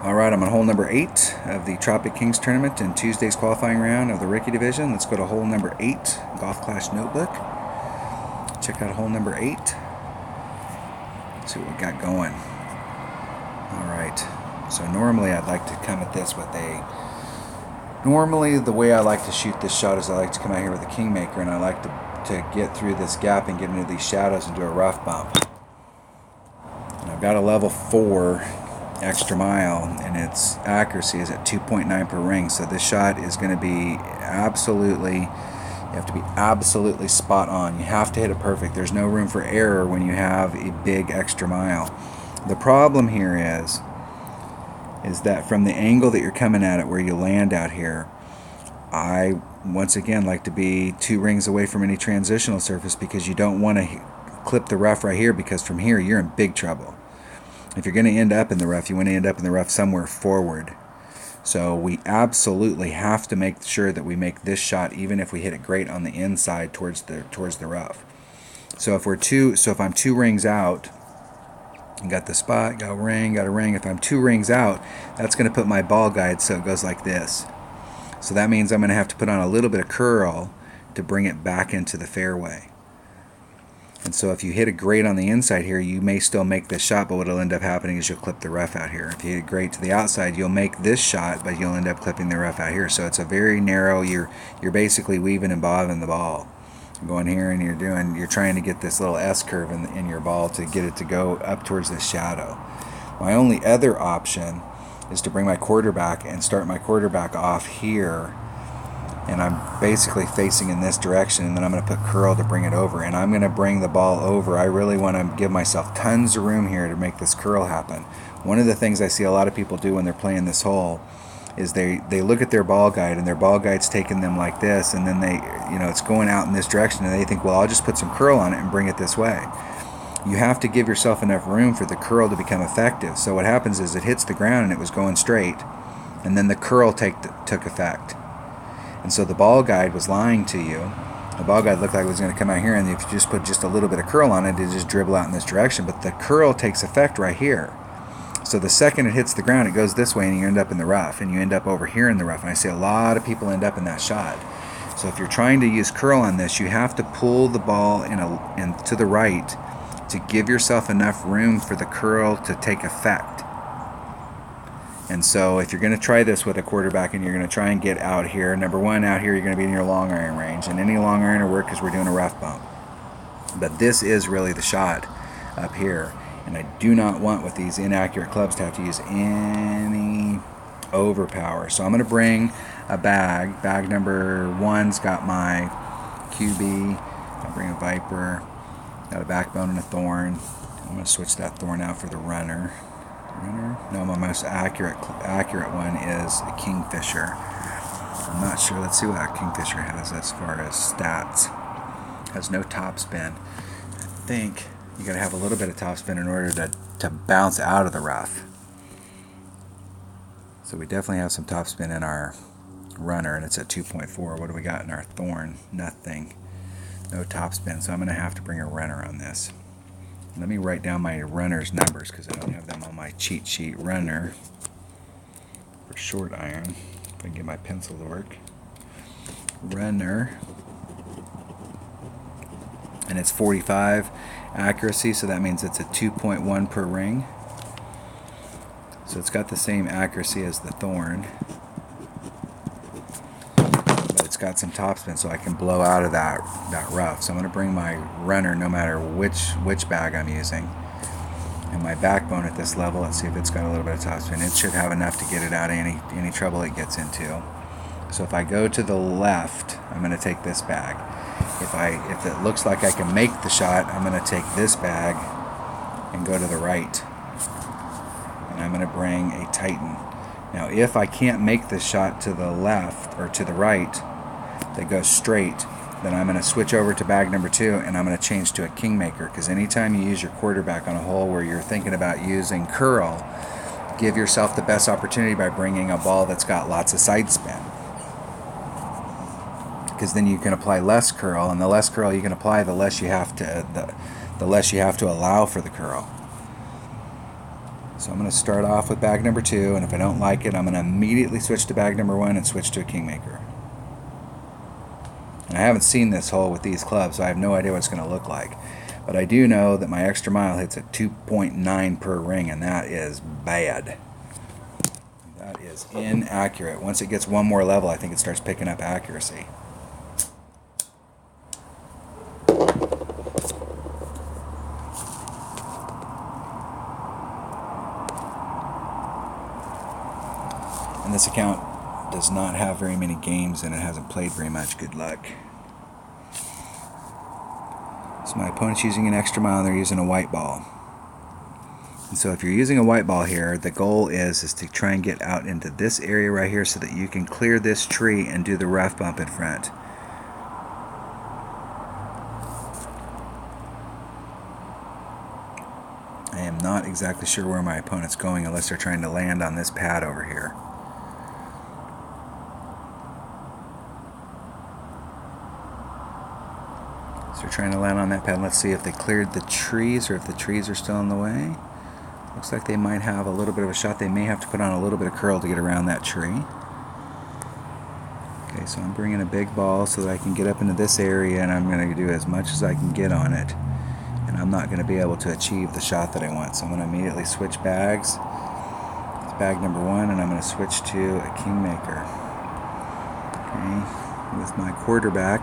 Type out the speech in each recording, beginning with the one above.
Alright, I'm on hole number 8 of the Tropic Kings tournament in Tuesday's qualifying round of the rookie division. Let's go to hole number 8, Golf Clash Notebook. Check out hole number 8. See what we got going. Alright, so normally I'd like to come at this with normally the way I like to shoot this shot is I like to come out here with a Kingmaker, and I like to get through this gap and get into these shadows and do a rough bump. And I've got a level 4 extra mile, and its accuracy is at 2.9 per ring, so this shot is going to be you have to be absolutely spot on. You have to hit it perfect. There's no room for error when you have a big extra mile. The problem here is that from the angle that you're coming at it, where you land out here, I once again like to be 2 rings away from any transitional surface, because you don't want to clip the rough right here, because from here you're in big trouble. If you're going to end up in the rough, you want to end up in the rough somewhere forward. So we absolutely have to make sure that we make this shot, even if we hit it great on the inside towards the rough. So if I'm 2 rings out, got the spot, got a ring. If I'm 2 rings out, that's going to put my ball guide so it goes like this. So that means I'm going to have to put on a little bit of curl to bring it back into the fairway. And so if you hit it great on the inside here, you may still make this shot, but what will end up happening is you'll clip the rough out here. If you hit it great to the outside, you'll make this shot, but you'll end up clipping the rough out here. So it's a very narrow, you're basically weaving and bobbing the ball. You're going here and you're trying to get this little S curve in your ball to get it to go up towards this shadow. My only other option is to bring my quarterback and start my quarterback off here, and I'm basically facing in this direction, and then I'm going to put curl to bring it over, and I'm going to bring the ball over. I really want to give myself tons of room here to make this curl happen. One of the things I see a lot of people do when they're playing this hole is they look at their ball guide, and their ball guide's taking them like this, and then it's going out in this direction, and they think, well, I'll just put some curl on it and bring it this way. You have to give yourself enough room for the curl to become effective. So what happens is it hits the ground and it was going straight, and then the curl took effect. And so the ball guide was lying to you. The ball guide looked like it was going to come out here, and if you just put just a little bit of curl on it, it just dribble out in this direction. But the curl takes effect right here. So the second it hits the ground, it goes this way, and you end up in the rough, and you end up over here in the rough. And I see a lot of people end up in that shot. So if you're trying to use curl on this, you have to pull the ball in to the right to give yourself enough room for the curl to take effect. And so if you're going to try this with a quarterback and you're going to try and get out here, number one, out here you're going to be in your long iron range, and any long iron will work because we're doing a rough bump. But this is really the shot up here, and I do not want with these inaccurate clubs to have to use any overpower. So I'm going to bring a bag. Bag number 1's got my QB. I'll bring a Viper, got a backbone and a thorn. I'm going to switch that thorn out for the runner. No, my most accurate one is a Kingfisher. I'm not sure. Let's see what a Kingfisher has as far as stats. Has no topspin. I think you got to have a little bit of topspin in order to bounce out of the rough. So we definitely have some topspin in our runner, and it's at 2.4. What do we got in our thorn? Nothing. No topspin. So I'm going to have to bring a runner on this. Let me write down my runner's numbers because I don't have them on my cheat sheet. Runner for short iron. If I can get my pencil to work. Runner. And it's 45 accuracy, so that means it's a 2.1 per ring. So it's got the same accuracy as the thorn, but it's got some topspin, so I can blow out of that rough. So I'm going to bring my runner no matter which bag I'm using. And my backbone at this level, let's see if it's got a little bit of topspin. It should have enough to get it out of any trouble it gets into. So if I go to the left, I'm going to take this bag. If it looks like I can make the shot, I'm going to take this bag and go to the right. And I'm going to bring a Titan. Now if I can't make the shot to the left or to the right that goes straight, then I'm going to switch over to bag number 2, and I'm going to change to a Kingmaker, because anytime you use your quarterback on a hole where you're thinking about using curl, give yourself the best opportunity by bringing a ball that's got lots of side spin, because then you can apply less curl, and the less curl you can apply, the less you have to allow for the curl. So I'm going to start off with bag number 2, and if I don't like it, I'm going to immediately switch to bag number 1 and switch to a kingmaker. And I haven't seen this hole with these clubs, so I have no idea what it's going to look like. But I do know that my extra mile hits at 2.9 per ring, and that is bad. That is inaccurate. Once it gets one more level, I think it starts picking up accuracy. And this account does not have very many games and it hasn't played very much. Good luck. So my opponent's using an extra mile and they're using a white ball. And so if you're using a white ball here, the goal is to try and get out into this area right here so that you can clear this tree and do the rough bump in front. I am not exactly sure where my opponent's going unless they're trying to land on this pad over here. So they're trying to land on that pad. Let's see if they cleared the trees or if the trees are still in the way. Looks like they might have a little bit of a shot. They may have to put on a little bit of curl to get around that tree. Okay, so I'm bringing a big ball so that I can get up into this area, and I'm going to do as much as I can get on it. And I'm not going to be able to achieve the shot that I want. So I'm going to immediately switch bags. It's bag number 1, and I'm going to switch to a kingmaker. Okay, with my quarterback,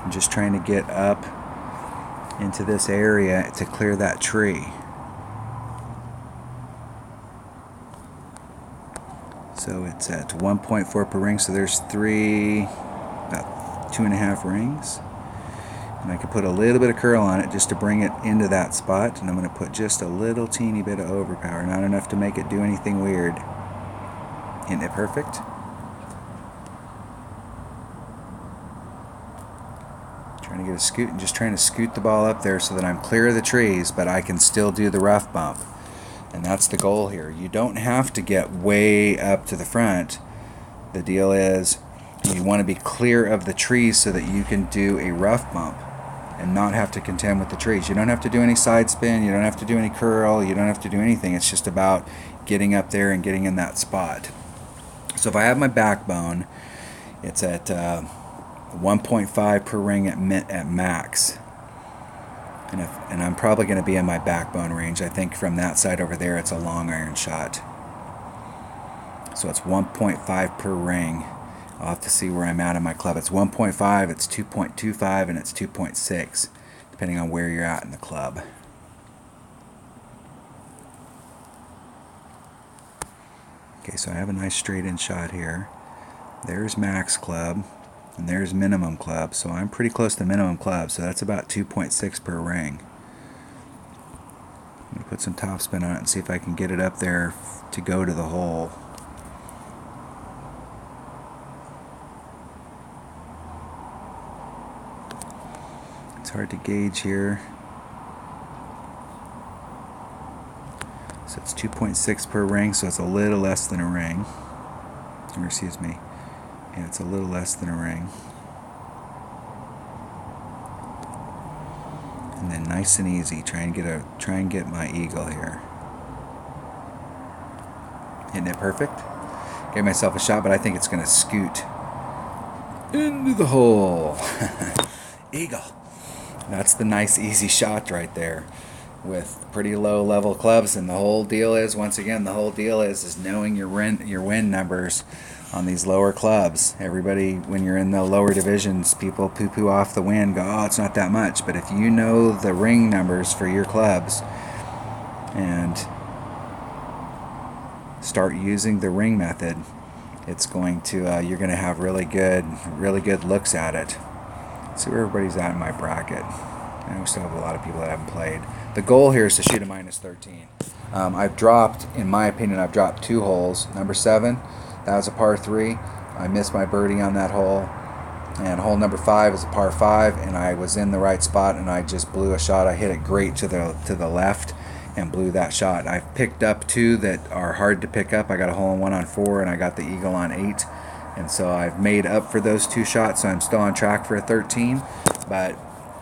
I'm just trying to get up into this area to clear that tree. So it's at 1.4 per ring, so there's about 2.5 rings. And I can put a little bit of curl on it just to bring it into that spot, and I'm going to put just a little teeny bit of overpower, not enough to make it do anything weird. Isn't it perfect? Trying to get a scoot and just trying to scoot the ball up there so that I'm clear of the trees, but I can still do the rough bump. And that's the goal here. You don't have to get way up to the front. The deal is you want to be clear of the trees so that you can do a rough bump and not have to contend with the trees. You don't have to do any side spin. You don't have to do any curl. You don't have to do anything. It's just about getting up there and getting in that spot. So if I have my backbone, it's at 1.5 per ring at max. And I'm probably going to be in my backbone range. I think from that side over there it's a long iron shot. So it's 1.5 per ring. I'll have to see where I'm at in my club. It's 1.5, it's 2.25, and it's 2.6, depending on where you're at in the club. Okay, so I have a nice straight in shot here. There's max club. And there's minimum club, so I'm pretty close to minimum club, so that's about 2.6 per ring. I'm going to put some topspin on it and see if I can get it up there to go to the hole. It's hard to gauge here. So it's 2.6 per ring, so it's a little less than a ring. Or excuse me. Yeah, it's a little less than a ring. And then nice and easy, try and get my eagle here. Isn't it perfect? Gave myself a shot, but I think it's going to scoot into the hole. Eagle. That's the nice easy shot right there with pretty low level clubs. And the whole deal is, once again, the whole deal is knowing your win numbers on these lower clubs. Everybody, when you're in the lower divisions, people poo-poo off the win, go, oh, it's not that much. But if you know the ring numbers for your clubs and start using the ring method, it's going to you're going to have really good looks at it. Let's see where everybody's at in my bracket. I know we still have a lot of people that haven't played. The goal here is to shoot a -13. I've dropped, in my opinion, I've dropped 2 holes. Number 7, that was a par 3. I missed my birdie on that hole. And hole number 5 is a par 5, and I was in the right spot, and I just blew a shot. I hit it great to the left and blew that shot. I've picked up 2 that are hard to pick up. I got a hole-in-one on 4, and I got the eagle on 8. And so I've made up for those 2 shots, so I'm still on track for a 13. But,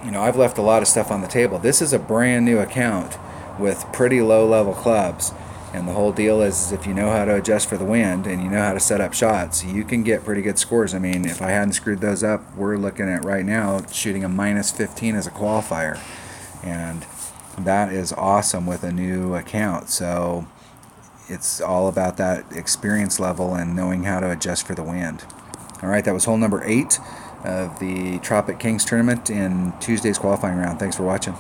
you know, I've left a lot of stuff on the table. This is a brand new account with pretty low-level clubs. And the whole deal is if you know how to adjust for the wind and you know how to set up shots, you can get pretty good scores. I mean, if I hadn't screwed those up, we're looking at right now shooting a -15 as a qualifier. And that is awesome with a new account. So it's all about that experience level and knowing how to adjust for the wind. All right, that was hole number 8 of the Tropic Kings tournament in Tuesday's qualifying round. Thanks for watching.